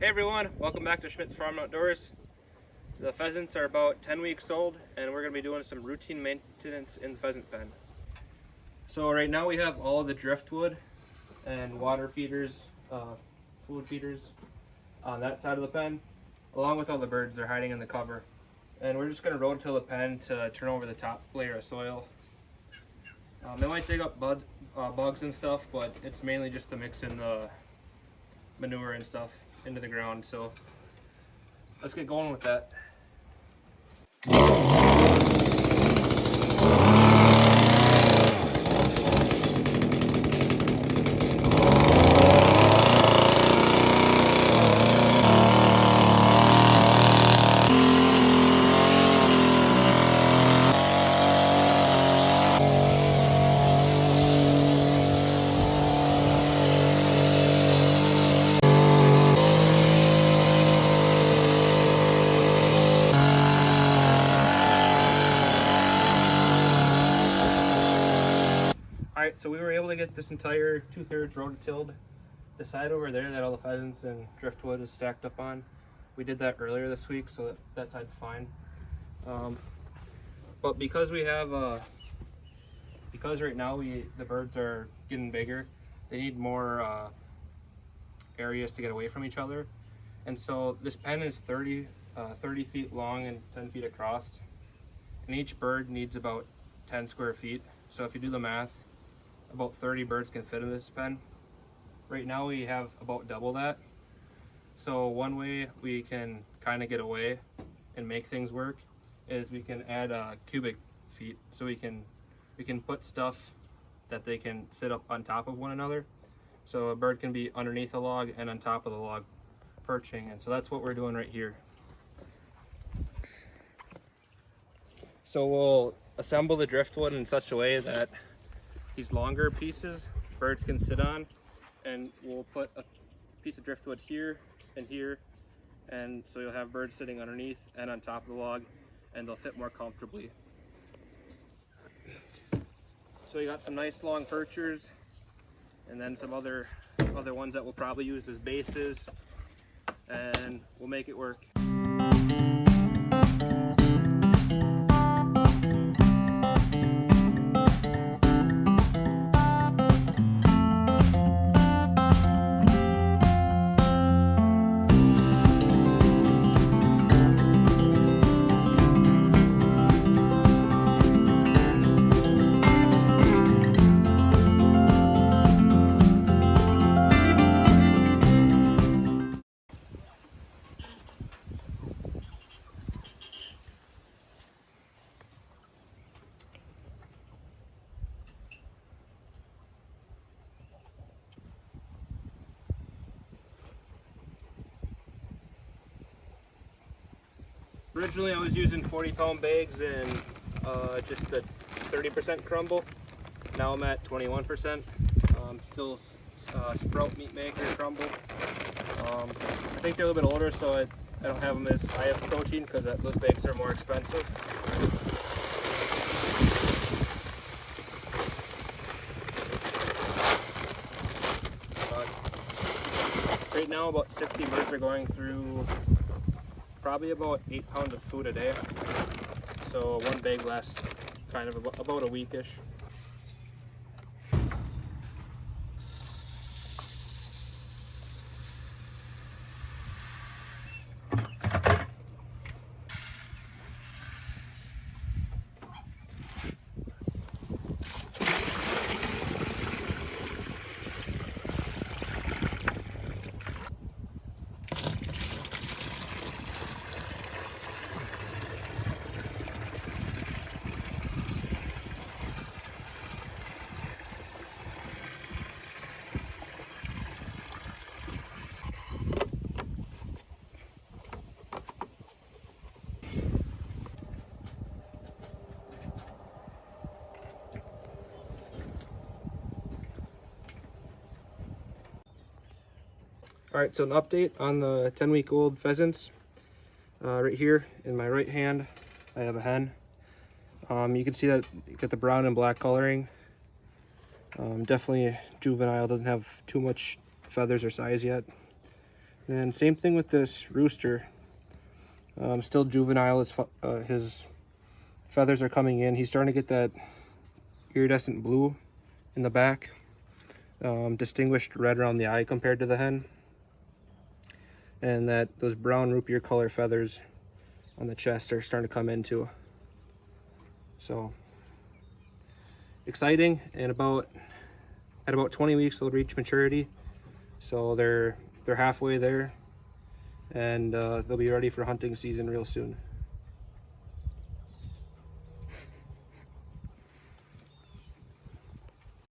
Hey everyone, welcome back to Schmidt's Farm Outdoors. The pheasants are about 10 weeks old and we're going to be doing some routine maintenance in the pheasant pen. So right now we have all the driftwood and water feeders, food feeders on that side of the pen, along with all the birds they're hiding in the cover. And we're just going to rototill the pen to turn over the top layer of soil. They might dig up bugs and stuff, but it's mainly just to mix in the manure and stuff into the ground. So let's get going with that. Alright, so we were able to get this entire 2/3 rototilled. The side over there that all the pheasants and driftwood is stacked up on, we did that earlier this week, so that side's fine. But because we have, because right now the birds are getting bigger, they need more areas to get away from each other. And so this pen is 30 feet long and 10 feet across. And each bird needs about 10 square feet. So if you do the math, about 30 birds can fit in this pen. Right now we have about double that. So one way we can kind of get away and make things work is we can add cubic feet. So we can put stuff that they can sit up on top of one another. So a bird can be underneath a log and on top of the log, perching. And so that's what we're doing right here. So we'll assemble the driftwood in such a way that these longer pieces birds can sit on, and we'll put a piece of driftwood here and here, and so you'll have birds sitting underneath and on top of the log, and they'll fit more comfortably. So you got some nice long perchers, and then some other ones that we'll probably use as bases, and we'll make it work. Originally I was using 40-pound bags and just the 30% crumble. Now I'm at 21%. Still sprout meat maker crumble. I think they're a little bit older, so I don't have them as high of protein because those bags are more expensive. Right now about 60 birds are going through probably about 8 pounds of food a day. So one bag lasts kind of about a weekish. Alright, so an update on the 10-week-old pheasants. Right here in my right hand, I have a hen. You can see that you get the brown and black coloring. Definitely juvenile, doesn't have too much feathers or size yet. And same thing with this rooster. Still juvenile. His feathers are coming in. He's starting to get that iridescent blue in the back. Distinguished red around the eye compared to the hen. And those brown root beer color feathers on the chest are starting to come in too. So exciting. And at about 20 weeks they'll reach maturity. So they're halfway there, and they'll be ready for hunting season real soon.